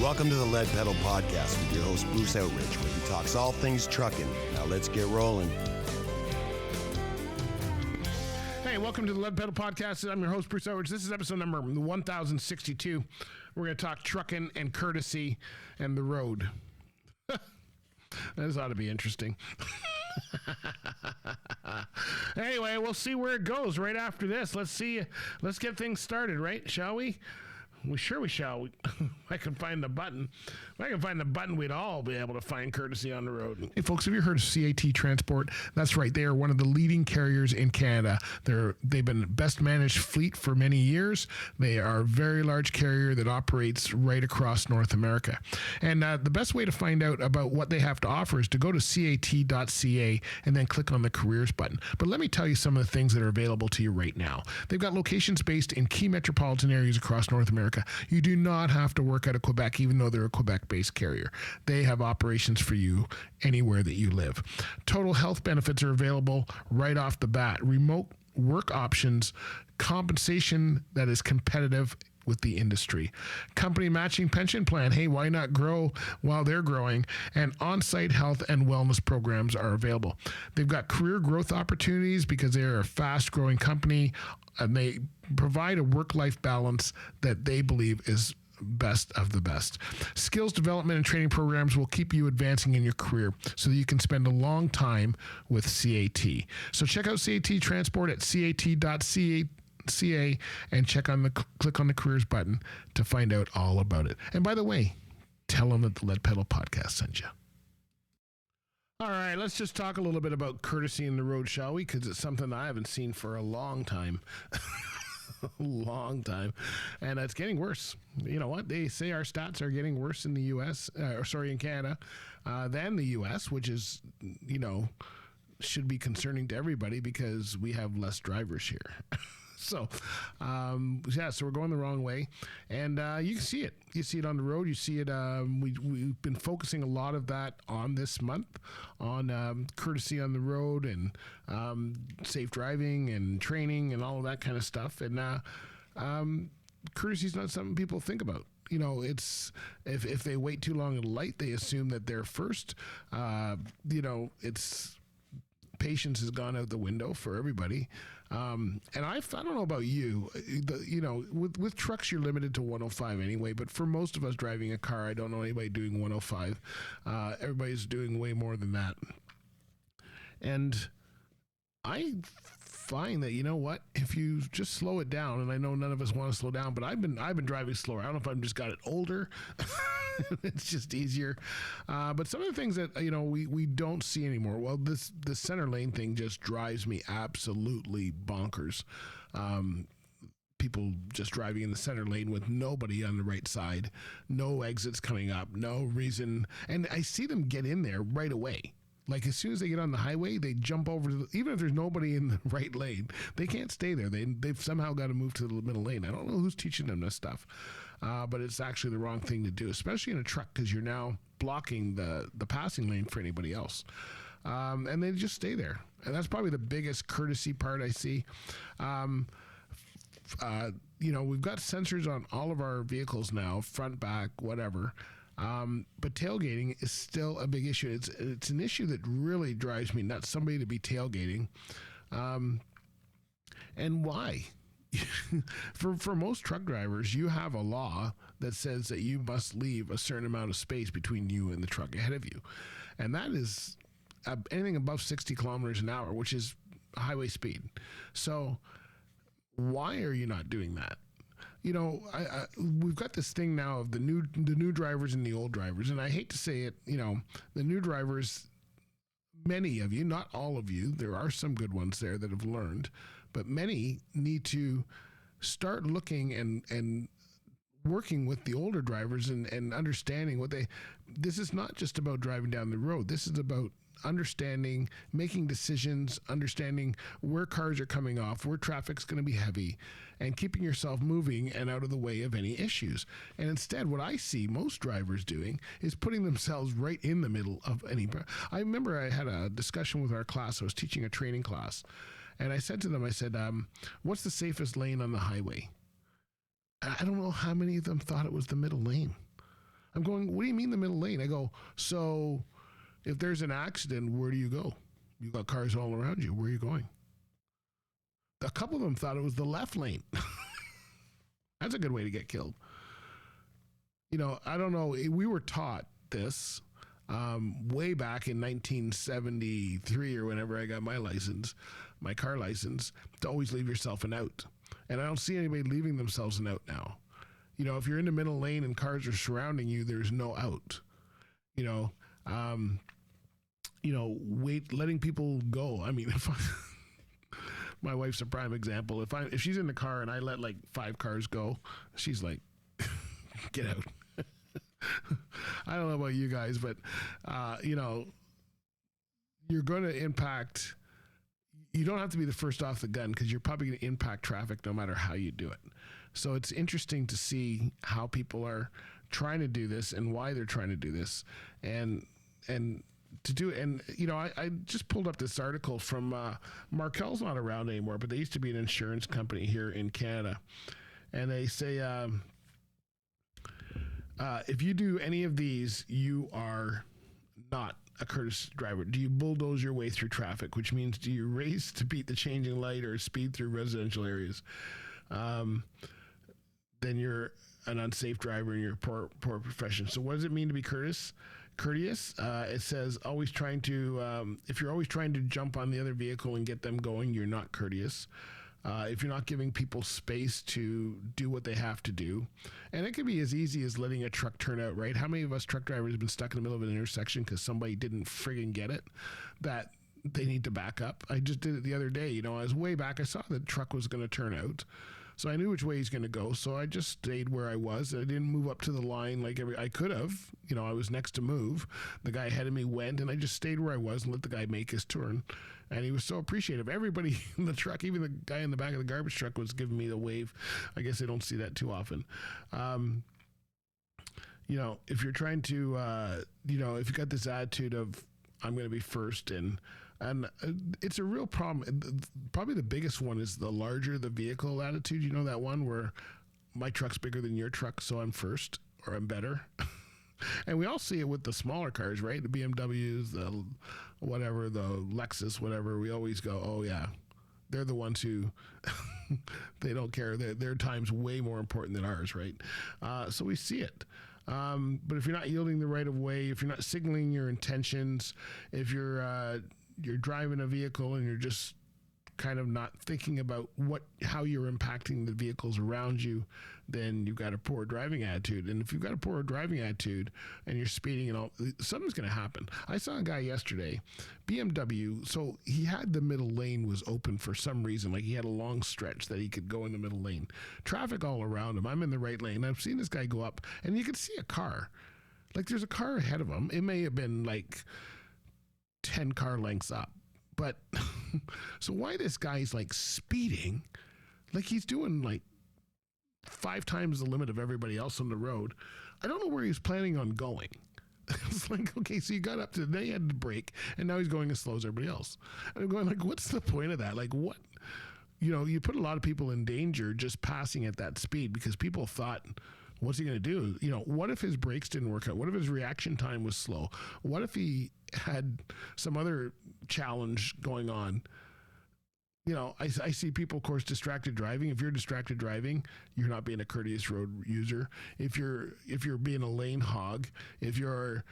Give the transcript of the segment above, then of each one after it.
Welcome to the Lead Pedal Podcast with your host, Bruce Outridge, where he talks all things trucking. Now let's get rolling. Hey, welcome to the Lead Pedal Podcast. I'm your host, Bruce Outridge. This is episode number 1062. We're going to talk trucking and courtesy and the road. This ought to be interesting. Anyway, we'll see where it goes right after this. Let's get things started, right? Shall we? We shall. I can find the button. If I can find the button, we'd all be able to find courtesy on the road. Hey, folks, have you heard of CAT Transport? That's right. They are one of the leading carriers in Canada. They've been best managed fleet for many years. They are a very large carrier that operates right across North America. And the best way to find out about what they have to offer is to go to cat.ca and then click on the careers button. But let me tell you some of the things that are available to you right now. They've got locations based in key metropolitan areas across North America. You do not have to work out of Quebec, even though they're a Quebec-based carrier. They have operations for you anywhere that you live. Total health benefits are available right off the bat. Remote work options, compensation that is competitive with the industry. Company matching pension plan. Hey, why not grow while they're growing? And on-site health and wellness programs are available. They've got career growth opportunities because they're a fast-growing company, and they provide a work-life balance that they believe is best of the best. Skills development and training programs will keep you advancing in your career so that you can spend a long time with CAT. So check out CAT Transport at cat.ca and click on the careers button to find out all about it. And by the way, tell them that the Lead Pedal Podcast sent you. All right, let's just talk a little bit about courtesy in the road, shall we? Because it's something I haven't seen for a long time. And it's getting worse. You know what? They say our stats are getting worse in the U.S., in Canada, than the U.S., which is, should be concerning to everybody because we have less drivers here. So we're going the wrong way, and you can see it. You see it on the road. You see it. We've been focusing a lot of that on this month, on courtesy on the road and safe driving and training and all of that kind of stuff. And courtesy is not something people think about. It's if they wait too long at a light, they assume that they're first. It's patience has gone out the window for everybody. And I don't know about you, with trucks, you're limited to 105 anyway, but for most of us driving a car, I don't know anybody doing 105. Everybody's doing way more than that. And I find that, if you just slow it down, and I know none of us want to slow down, but I've been driving slower. I don't know if I've just got it older. It's just easier. But some of the things that, we don't see anymore. Well, the center lane thing just drives me absolutely bonkers. People just driving in the center lane with nobody on the right side, no exits coming up, no reason. And I see them get in there right away. Like as soon as they get on the highway, they jump over even if there's nobody in the right lane, they can't stay there. They've somehow got to move to the middle lane. I don't know who's teaching them this stuff, but it's actually the wrong thing to do, especially in a truck, because you're now blocking the passing lane for anybody else. And they just stay there. And that's probably the biggest courtesy part I see. We've got sensors on all of our vehicles now, front, back, whatever. But tailgating is still a big issue. It's an issue that really drives me nuts, somebody to be tailgating. And why? For most truck drivers, you have a law that says that you must leave a certain amount of space between you and the truck ahead of you. And that is anything above 60 kilometers an hour, which is highway speed. So why are you not doing that? We've got this thing now of the new drivers and the old drivers, and I hate to say it, the new drivers, many of you, not all of you, there are some good ones there that have learned, but many need to start looking and working with the older drivers and understanding this is not just about driving down the road. This is about understanding, making decisions, understanding where cars are coming off, where traffic's going to be heavy, and keeping yourself moving and out of the way of any issues. And instead, what I see most drivers doing is putting themselves right in the middle of any. I remember I had a discussion with our class. I was teaching a training class, and I said to them, what's the safest lane on the highway? I don't know how many of them thought it was the middle lane. I'm going, what do you mean the middle lane? I go, so if there's an accident, where do you go? You got cars all around you. Where are you going? A couple of them thought it was the left lane. That's a good way to get killed. You know, I don't know. We were taught this way back in 1973 or whenever I got my license, my car license, to always leave yourself an out. And I don't see anybody leaving themselves an out now. You know, if you're in the middle lane and cars are surrounding you, there's no out. You know, letting people go. I mean, my wife's a prime example. If she's in the car and I let like 5 cars go, she's like, get out. I don't know about you guys, but you know, you're going to impact. You don't have to be the first off the gun because you're probably going to impact traffic no matter how you do it. So it's interesting to see how people are trying to do this and why they're trying to do this, and to do. And you know, I just pulled up this article from Markel's not around anymore, but they used to be an insurance company here in Canada, and they say if you do any of these, you are not a courteous driver. Do you bulldoze your way through traffic, which means do you race to beat the changing light or speed through residential areas? Then you're an unsafe driver in your poor profession. So what does it mean to be courteous? It says always trying to, if you're always trying to jump on the other vehicle and get them going, you're not courteous. If you're not giving people space to do what they have to do. And it could be as easy as letting a truck turn out, right? How many of us truck drivers have been stuck in the middle of an intersection because somebody didn't friggin' get it, that they need to back up? I just did it the other day. You know, I was way back. I saw the truck was going to turn out. So I knew which way he's going to go. So I just stayed where I was. I didn't move up to the line like I could have. You know, I was next to move. The guy ahead of me went, and I just stayed where I was and let the guy make his turn. And he was so appreciative. Everybody in the truck, even the guy in the back of the garbage truck, was giving me the wave. I guess I don't see that too often. You know, if you're trying to, you know, if you got this attitude of, I'm going to be first, and it's a real problem. Probably the biggest one is the larger the vehicle attitude. You know, that one where my truck's bigger than your truck, so I'm first or I'm better. And we all see it with the smaller cars, right? The BMWs, the whatever, the Lexus, whatever. We always go, oh yeah, they're the ones who they don't care. Their time's way more important than ours, right? So we see it. But if you're not yielding the right of way, if you're not signaling your intentions, if you're driving a vehicle and you're just kind of not thinking about how you're impacting the vehicles around you, then you've got a poor driving attitude. And if you've got a poor driving attitude and you're speeding and all, something's going to happen. I saw a guy yesterday, BMW, so he had the middle lane was open for some reason. Like he had a long stretch that he could go in the middle lane. Traffic all around him. I'm in the right lane. I've seen this guy go up and you can see a car. Like there's a car ahead of him. It may have been like 10 car lengths up. But so why this guy's like speeding, like he's doing like 5 times the limit of everybody else on the road. I don't know where he's planning on going. It's like, okay, so you got up to, then he had to brake, and now he's going as slow as everybody else. And I'm going like, what's the point of that? Like what? You know, you put a lot of people in danger just passing at that speed because people thought, what's he going to do? You know, what if his brakes didn't work out? What if his reaction time was slow? What if he had some other challenge going on? You know, I see people, of course, distracted driving. If you're distracted driving, you're not being a courteous road user. If you're being a lane hog, if you're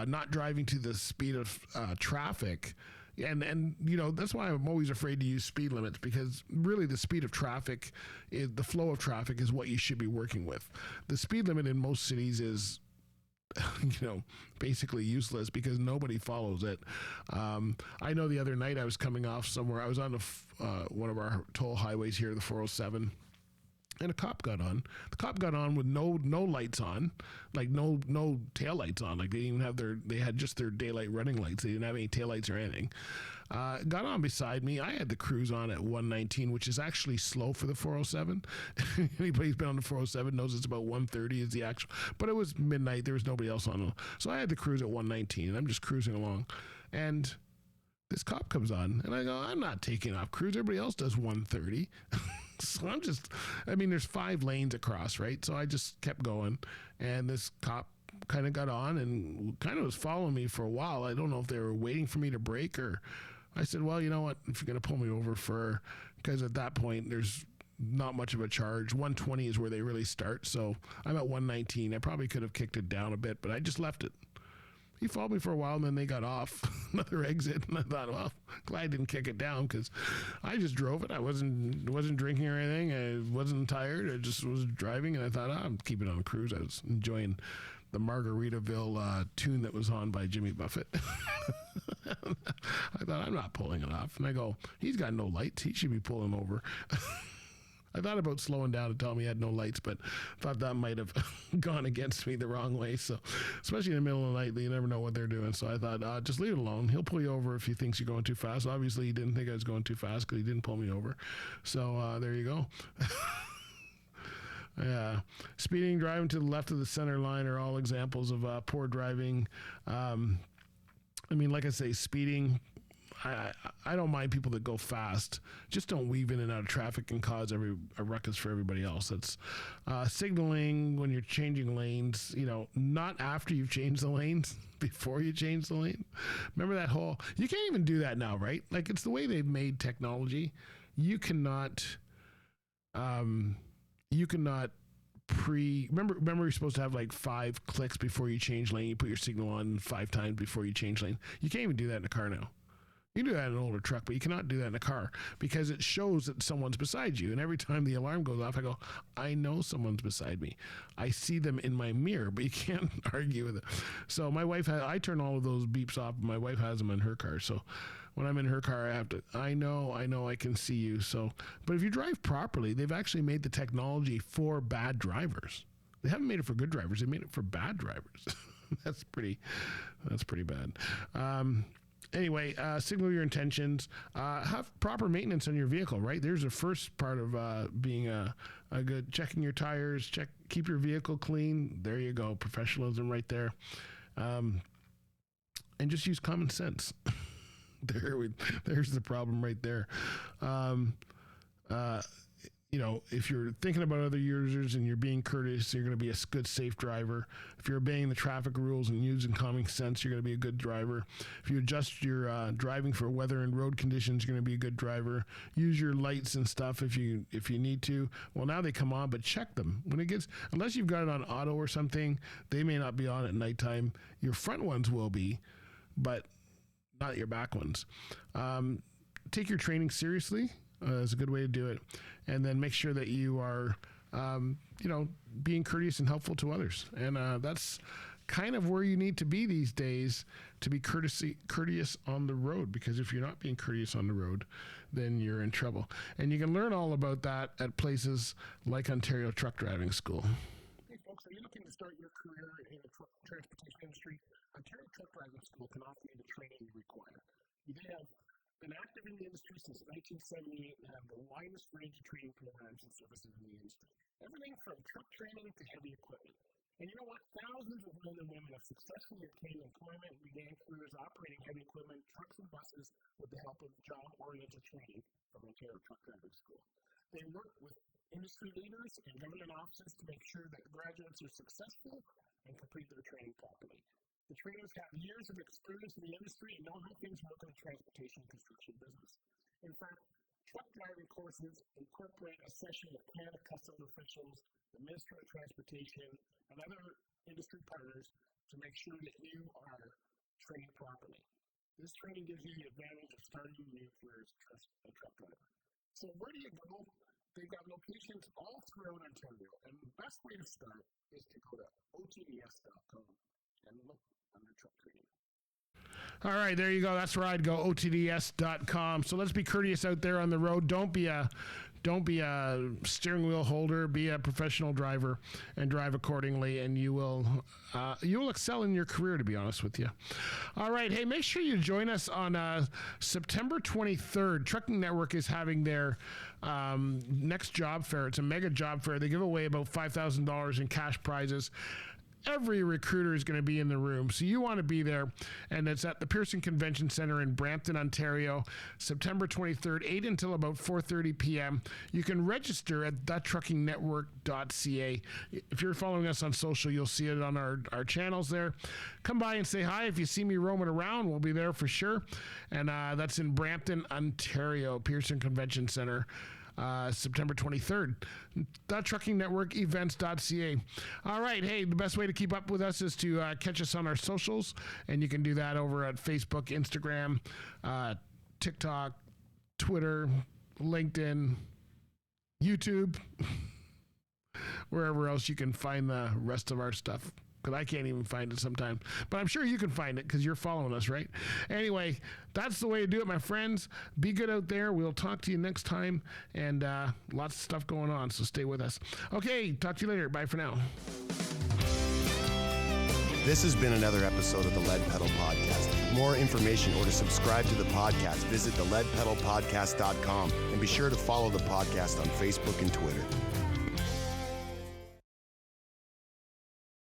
not driving to the speed of traffic, and you know, that's why I'm always afraid to use speed limits, because really the speed of traffic, the flow of traffic is what you should be working with. The speed limit in most cities is, you know, basically useless because nobody follows it. I know the other night I was coming off somewhere. I was on one of our toll highways here, the 407, and a cop got on. The cop got on with no lights on, like no tail lights on. Like they didn't even have they had just their daylight running lights. They didn't have any tail lights or anything. Got on beside me. I had the cruise on at 119, which is actually slow for the 407. Anybody who's been on the 407 knows it's about 130 is the actual, but it was midnight. There was nobody else on. So I had the cruise at 119 and I'm just cruising along. And this cop comes on and I go, I'm not taking off cruise. Everybody else does 130. So there's 5 lanes across, right? So I just kept going and this cop kind of got on and kind of was following me for a while. I don't know if they were waiting for me to brake, or I said, well, you know what, if you're going to pull me over because at that point there's not much of a charge. 120 is where they really start. So I'm at 119. I probably could have kicked it down a bit, but I just left it. He followed me for a while, and then they got off another exit, and I thought, well, glad I didn't kick it down, because I just drove it. I wasn't drinking or anything. I wasn't tired. I just was driving, and I thought, I'm keeping on cruise. I was enjoying the Margaritaville tune that was on by Jimmy Buffett. I thought, I'm not pulling it off. And I go, he's got no lights. He should be pulling over. I thought about slowing down and telling him he had no lights, but thought that might have gone against me the wrong way. So, especially in the middle of the night, you never know what they're doing. So I thought, just leave it alone. He'll pull you over if he thinks you're going too fast. Obviously, he didn't think I was going too fast because he didn't pull me over. So there you go. Yeah. Speeding, driving to the left of the center line are all examples of poor driving. I mean, like I say, speeding, I don't mind people that go fast. Just don't weave in and out of traffic and cause a ruckus for everybody else. That's signaling when you're changing lanes, not after you've changed the lanes, before you change the lane. Remember that whole, you can't even do that now, right? Like, it's the way they've made technology. You cannot remember you're supposed to have like 5 clicks before you change lane. You put your signal on 5 times before you change lane. You can't even do that in a car now. You can do that in an older truck, but you cannot do that in a car because it shows that someone's beside you. And every time the alarm goes off, I go, I know someone's beside me. I see them in my mirror, but you can't argue with it. So I turn all of those beeps off. My wife has them in her car. So when I'm in her car, I know I can see you. So, but if you drive properly, they've actually made the technology for bad drivers. They haven't made it for good drivers. They made it for bad drivers. That's pretty bad. Anyway, signal your intentions. Have proper maintenance on your vehicle, right? There's the first part of being a good, checking your tires, keep your vehicle clean. There you go. Professionalism right there. And just use common sense. There's the problem right there. If you're thinking about other users and you're being courteous, you're going to be a good, safe driver. If you're obeying the traffic rules and using common sense, you're going to be a good driver. If you adjust your driving for weather and road conditions, you're going to be a good driver. Use your lights and stuff if you need to. Well, now they come on, but check them. Unless you've got it on auto or something, they may not be on at nighttime. Your front ones will be, but not your back ones. Take your training seriously. Is a good way to do it. And then make sure that you are, being courteous and helpful to others. And that's kind of where you need to be these days to be courteous on the road. Because if you're not being courteous on the road, then you're in trouble. And you can learn all about that at places like Ontario Truck Driving School. Hey folks, are you looking to start your career in the transportation industry? Ontario Truck Driving School can offer you the training you require. They have been active in the industry since 1978 and have the widest range of training programs and services in the industry. Everything from truck training to heavy equipment. And you know what? Thousands of men and women have successfully obtained employment and began careers operating heavy equipment, trucks and buses with the help of job-oriented training from Ontario Truck Driving School. They work with industry leaders and government offices to make sure that graduates are successful and complete their training properly. The trainers have years of experience in the industry and know how things work in the transportation and construction business. In fact, truck driving courses incorporate a session with Canada Customs officials, the Ministry of Transportation, and other industry partners to make sure that you are trained properly. This training gives you the advantage of starting your new career as a truck driver. So where do you go? They've got locations all throughout Ontario, and the best way to start is to go to otds.com and look under truck training. All right, there you go. That's where I'd go, otds.com. So let's be courteous out there on the road. Don't be a steering wheel holder. Be a professional driver and drive accordingly, and you will excel in your career, to be honest with you. All right, hey, make sure you join us on September 23rd. Trucking Network is having their next job fair. It's a mega job fair. They give away about $5,000 in cash prizes. every recruiter is going to be in the room. So you want to be there. And it's at the Pearson Convention Center in Brampton, Ontario, September 23rd, 8 until about 4:30 p.m. You can register at thetruckingnetwork.ca. If you're following us on social, you'll see it on our channels there. Come by and say hi. If you see me roaming around, we'll be there for sure. And that's in Brampton, Ontario, Pearson Convention Center. September 23rd. TheTruckingNetworkEvents.ca. All right. Hey, the best way to keep up with us is to catch us on our socials, and you can do that over at Facebook, Instagram, TikTok, Twitter, LinkedIn, YouTube, wherever else you can find the rest of our stuff. Because I can't even find it sometimes. But I'm sure you can find it because you're following us, right? Anyway, that's the way to do it, my friends. Be good out there. We'll talk to you next time. And lots of stuff going on, so stay with us. Okay, talk to you later. Bye for now. This has been another episode of the Lead Pedal Podcast. For more information or to subscribe to the podcast, visit theleadpedalpodcast.com and be sure to follow the podcast on Facebook and Twitter.